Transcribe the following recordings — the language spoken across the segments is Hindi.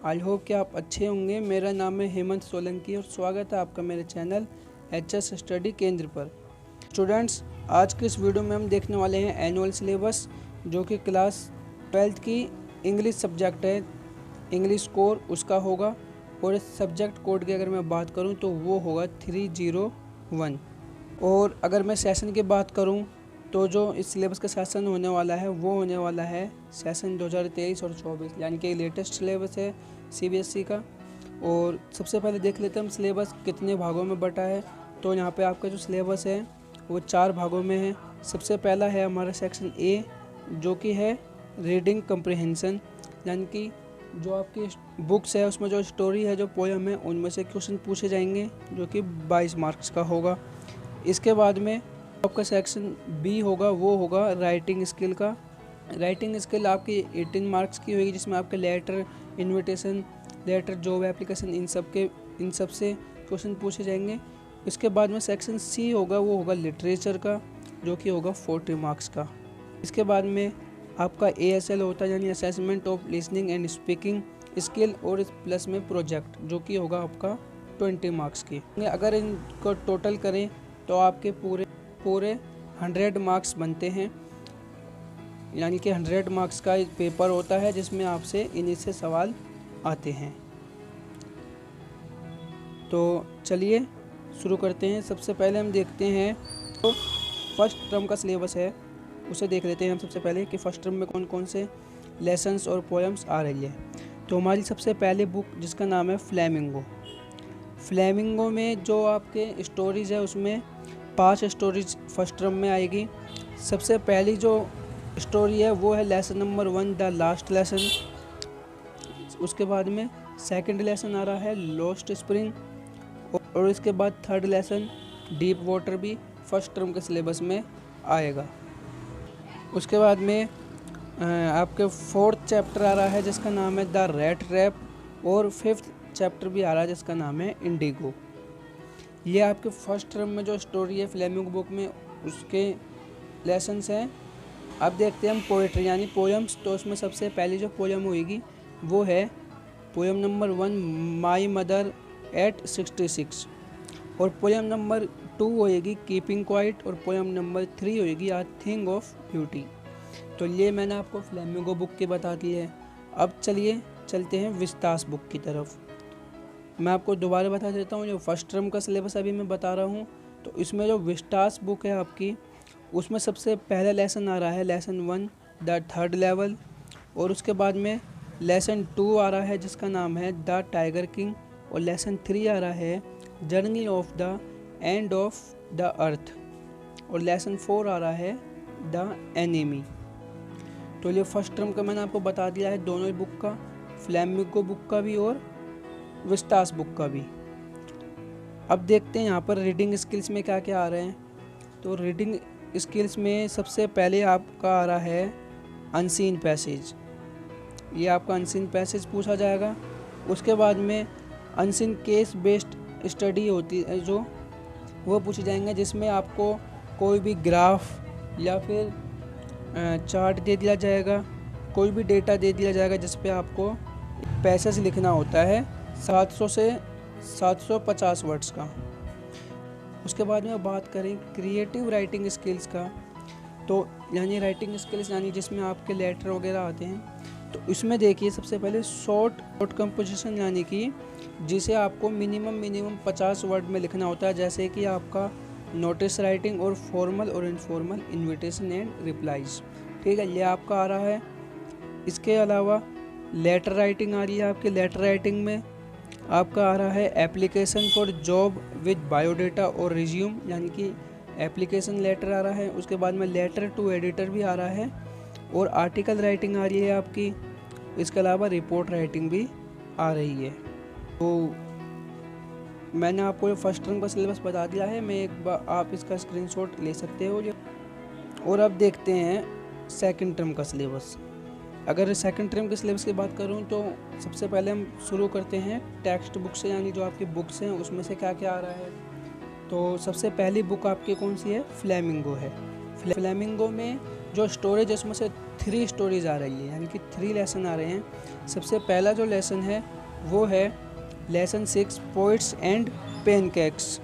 आई होप कि आप अच्छे होंगे। मेरा नाम है हेमंत सोलंकी और स्वागत है आपका मेरे चैनल एचएस स्टडी केंद्र पर। स्टूडेंट्स, आज के इस वीडियो में हम देखने वाले हैं एनुअल सिलेबस, जो कि क्लास 12th की इंग्लिश सब्जेक्ट है। इंग्लिश कोर उसका होगा और इस सब्जेक्ट कोड की अगर मैं बात करूं तो वो होगा 301। और अगर मैं सेशन की बात करूं तो जो इस सिलेबस का सेशन होने वाला है वो होने वाला है सेशन 2023 और 24, यानी कि लेटेस्ट सिलेबस है सीबीएसई का। और सबसे पहले देख लेते हैं हम सिलेबस कितने भागों में बटा है। तो यहाँ पे आपका जो सिलेबस है वो 4 भागों में है। सबसे पहला है हमारा सेक्शन ए, जो कि है रीडिंग कम्प्रिहेंशन, यानी कि जो आपकी बुक्स है उसमें जो स्टोरी है, जो पोयम है, उनमें से क्वेश्चन पूछे जाएंगे, जो कि 22 मार्क्स का होगा। इसके बाद में आपका सेक्शन बी होगा, वो होगा राइटिंग स्किल का। राइटिंग स्किल आपकी 18 मार्क्स की होगी, जिसमें आपके letter, invitation letter, job application, इन सब से क्वेश्चन पूछे जाएंगे। इसके बाद में सेक्शन सी होगा, वो होगा लिटरेचर का, जो कि होगा 40 मार्क्स का। इसके बाद में आपका ASL होता है, यानी assessment of listening and speaking skill, और इस प्लस में प्रोजेक्ट, जो कि होगा आपका 20 मार्क्स की। अगर इनको टोटल करें तो आपके पूरे 100 मार्क्स बनते हैं, यानी कि 100 मार्क्स का पेपर होता है, जिसमें आपसे इन्हीं से सवाल आते हैं। तो चलिए शुरू करते हैं। सबसे पहले हम देखते हैं तो फर्स्ट टर्म का सिलेबस है, उसे देख लेते हैं हम सबसे पहले कि फर्स्ट टर्म में कौन कौन से लेसन्स और पोएम्स आ रही है। तो हमारी सबसे पहले बुक, जिसका नाम है फ्लेमिंगो में जो आपके स्टोरीज़ है उसमें 5 स्टोरीज फर्स्ट टर्म में आएगी। सबसे पहली जो स्टोरी है वो है lesson number 1, the last lesson. उसके बाद में सेकंड लेसन आ रहा है लॉस्ट स्प्रिंग, और इसके बाद थर्ड लेसन डीप वाटर भी फर्स्ट टर्म के सिलेबस में आएगा। उसके बाद में आपके 4th चैप्टर आ रहा है, जिसका नाम है द रैट ट्रैप, और 5th चैप्टर भी आ रहा है, जिसका नाम है इंडिगो। ये आपके फर्स्ट टर्म में जो स्टोरी है फ्लेमिंगो बुक में, उसके लेसन्स हैं। अब देखते हैं हम पोएट्री यानी पोएम्स। तो उसमें सबसे पहली जो पोएम होगी वो है poem number 1, my mother eight 66, और पोएम नंबर 2 होएगी कीपिंग क्वाइट, और पोएम नंबर 3 होएगी आ थिंग ऑफ ब्यूटी। तो ये मैंने आपको फ्लेमिंगो बुक की बता दी है। अब चलिए चलते हैं विस्तास बुक की तरफ। मैं आपको दोबारा बता देता हूँ, जो फर्स्ट टर्म का सिलेबस अभी मैं बता रहा हूँ, तो इसमें जो विस्तास बुक है आपकी, उसमें सबसे पहला लेसन आ रहा है लेसन 1, द थर्ड लेवल, और उसके बाद में लेसन 2 आ रहा है, जिसका नाम है द टाइगर किंग, और लेसन 3 आ रहा है journey of the end of the earth, और लेसन 4 आ रहा है द एनिमी। तो ये फर्स्ट टर्म का मैंने आपको बता दिया है, दोनों बुक का, फ्लेमिंगो बुक का भी और विस्तास बुक का भी। अब देखते हैं यहाँ पर रीडिंग स्किल्स में क्या क्या आ रहे हैं। तो रीडिंग स्किल्स में सबसे पहले आपका आ रहा है अनसीन पैसेज। ये आपका अनसीन पैसेज पूछा जाएगा। उसके बाद में अनसीन केस बेस्ड स्टडी होती है, जो वो पूछे जाएंगे, जिसमें आपको कोई भी ग्राफ या फिर चार्ट दे दिया जाएगा, कोई भी डेटा दे दिया जाएगा, जिस पे आपको पैसेज लिखना होता है 700 से 750 वर्ड्स का। उसके बाद में बात करें क्रिएटिव राइटिंग स्किल्स का, तो यानी राइटिंग स्किल्स यानी जिसमें आपके लेटर वगैरह आते हैं। तो इसमें देखिए सबसे पहले शॉर्ट कंपोजिशन, यानी कि जिसे आपको मिनिमम 50 वर्ड में लिखना होता है, जैसे कि आपका नोटिस राइटिंग और फॉर्मल और इनफॉर्मल इन्विटेशन एंड रिप्लाईज। ठीक है, ये आपका आ रहा है। इसके अलावा लेटर राइटिंग आ रही है आपके। लेटर राइटिंग में आपका आ रहा है application for job with biodata और रिज्यूम, यानी कि एप्लीकेशन लेटर आ रहा है। उसके बाद में लेटर टू एडिटर भी आ रहा है, और आर्टिकल राइटिंग आ रही है आपकी। इसके अलावा रिपोर्ट राइटिंग भी आ रही है। तो मैंने आपको फर्स्ट टर्म का सिलेबस बता दिया है, मैं एक बार आप इसका स्क्रीनशॉट ले सकते हो। और अब देखते हैं सेकंड टर्म का सिलेबस। अगर सेकंड टर्म के सिलेबस की बात करूं तो सबसे पहले हम शुरू करते हैं टेक्स्ट बुक से, यानी जो आपकी बुक्स हैं उसमें से क्या क्या आ रहा है। तो सबसे पहली बुक आपकी कौन सी है? फ्लेमिंगो है। फ्लेमिंगो में जो स्टोरेज है उसमें से 3 स्टोरीज आ रही है, यानी कि 3 लेसन आ रहे हैं। सबसे पहला जो लेसन है वो है लेसन 6 पोइट्स एंड पेनकेक्स।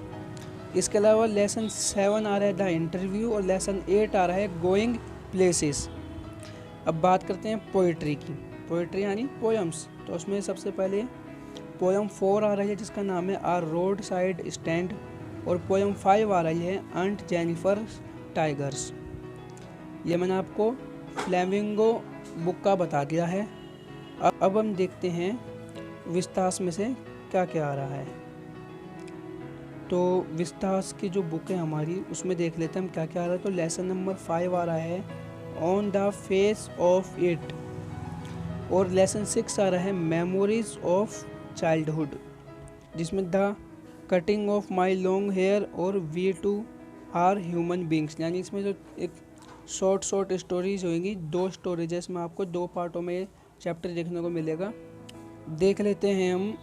इसके अलावा लेसन 7 आ रहा है द इंटरव्यू, और लेसन 8 आ रहा है गोइंग प्लेसेस। अब बात करते हैं पोइट्री की। पोइट्री यानी पोएम्स, तो उसमें सबसे पहले पोएम 4 आ रही है जिसका नाम है आर रोड साइड स्टैंड, और पोएम 5 आ रही है आंट जेनिफर टाइगर्स। ये मैंने आपको फ्लेमिंगो बुक का बता दिया है। अब हम देखते हैं विस्तास में से क्या क्या आ रहा है। तो विस्तास की जो बुक है हमारी, उसमें देख लेते हैं हम क्या क्या आ रहा है। तो लेसन नंबर 5 आ रहा है on the face of it, और लेसन 6 आ रहा है मेमोरीज ऑफ चाइल्डहुड, जिसमें the cutting of my long hair और we too are human beings, यानी इसमें जो एक शॉर्ट स्टोरीज होंगी, 2 स्टोरीज है इसमें, आपको 2 पार्टों में चैप्टर देखने को मिलेगा। देख लेते हैं हम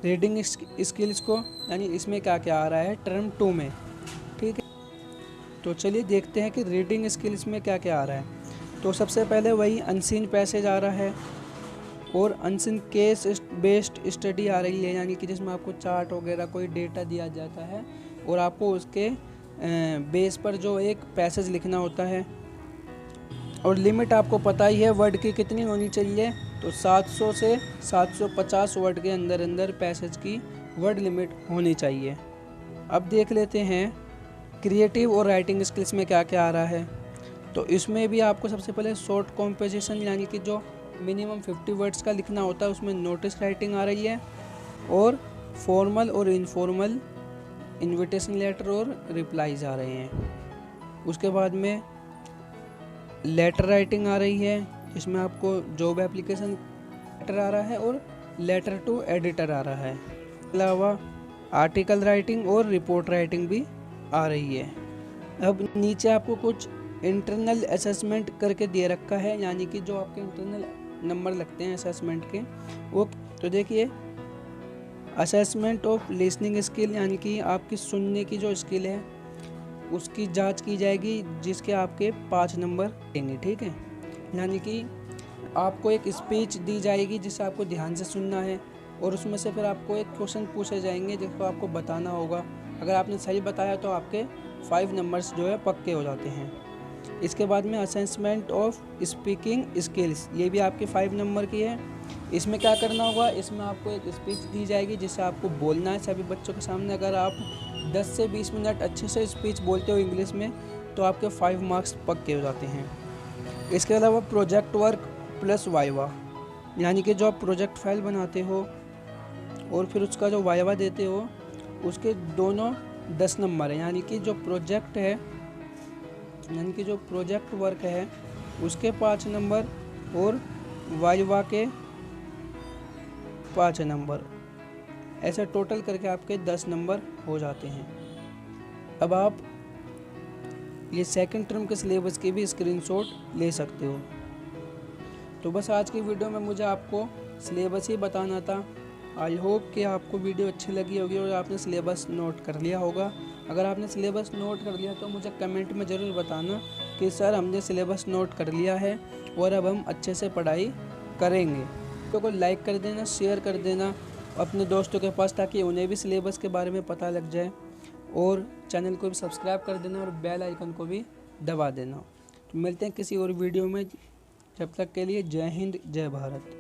रीडिंग स्किल्स को, यानी इसमें क्या क्या आ रहा है टर्म 2 में। ठीक है, तो चलिए देखते हैं कि रीडिंग स्किल्स में क्या क्या आ रहा है। तो सबसे पहले वही अनसीन पैसेज आ रहा है, और अनसीन केस बेस्ड स्टडी आ रही है, यानी कि जिसमें आपको चार्ट वगैरह कोई डेटा दिया जाता है और आपको उसके बेस पर जो एक पैसेज लिखना होता है। और लिमिट आपको पता ही है वर्ड की कितनी होनी चाहिए, तो 700 से 750 वर्ड के अंदर अंदर पैसेज की वर्ड लिमिट होनी चाहिए। अब देख लेते हैं क्रिएटिव और राइटिंग स्किल्स में क्या क्या आ रहा है। तो इसमें भी आपको सबसे पहले शॉर्ट कॉम्पोजिशन, यानी कि जो मिनिमम 50 वर्ड्स का लिखना होता है, उसमें नोटिस राइटिंग आ रही है, और फॉर्मल और इनफॉर्मल इनविटेशन लेटर और रिप्लाईज आ रहे हैं। उसके बाद में लेटर राइटिंग आ रही है, इसमें आपको जॉब एप्लीकेशन लेटर आ रहा है और लेटर टू एडिटर आ रहा है। इसके अलावा आर्टिकल राइटिंग और रिपोर्ट राइटिंग भी आ रही है। अब नीचे आपको कुछ इंटरनल असेसमेंट करके दे रखा है, यानी कि जो आपके इंटरनल नंबर लगते हैं असेसमेंट के वो। तो देखिए असेसमेंट ऑफ लिसनिंग स्किल, यानी कि आपकी सुनने की जो स्किल है उसकी जांच की जाएगी, जिसके आपके 5 नंबर देंगे। ठीक है, यानी कि आपको एक स्पीच दी जाएगी जिसे आपको ध्यान से सुनना है, और उसमें से फिर आपको एक क्वेश्चन पूछे जाएंगे जिसको आपको बताना होगा। अगर आपने सही बताया तो आपके 5 नंबर्स जो है पक्के हो जाते हैं। इसके बाद में असेसमेंट ऑफ स्पीकिंग स्किल्स, ये भी आपके 5 नंबर की है। इसमें क्या करना होगा, इसमें आपको एक स्पीच दी जाएगी जिससे आपको बोलना है सभी बच्चों के सामने। अगर आप 10 से 20 मिनट अच्छे से स्पीच बोलते हो इंग्लिश में, तो आपके 5 मार्क्स पक्के हो जाते हैं। इसके अलावा प्रोजेक्ट वर्क प्लस वाइवा, यानी कि जो आप प्रोजेक्ट फाइल बनाते हो और फिर उसका जो वाइवा देते हो, उसके दोनों 10 नंबर हैं। यानी कि जो प्रोजेक्ट है, यानी कि जो प्रोजेक्ट वर्क है उसके 5 नंबर और वाइवा के 5 नंबर, ऐसे टोटल करके आपके 10 नंबर हो जाते हैं। अब आप ये सेकंड टर्म के सिलेबस की भी स्क्रीनशॉट ले सकते हो। तो बस आज की वीडियो में मुझे आपको सिलेबस ही बताना था। आई होप कि आपको वीडियो अच्छी लगी होगी और आपने सिलेबस नोट कर लिया होगा। अगर आपने सिलेबस नोट कर लिया तो मुझे कमेंट में ज़रूर बताना कि सर हमने सिलेबस नोट कर लिया है और अब हम अच्छे से पढ़ाई करेंगे। वीडियो को लाइक कर देना, शेयर कर देना अपने दोस्तों के पास, ताकि उन्हें भी सिलेबस के बारे में पता लग जाए, और चैनल को भी सब्सक्राइब कर देना और बेल आइकन को भी दबा देना। तो मिलते हैं किसी और वीडियो में, जब तक के लिए जय हिंद जय भारत।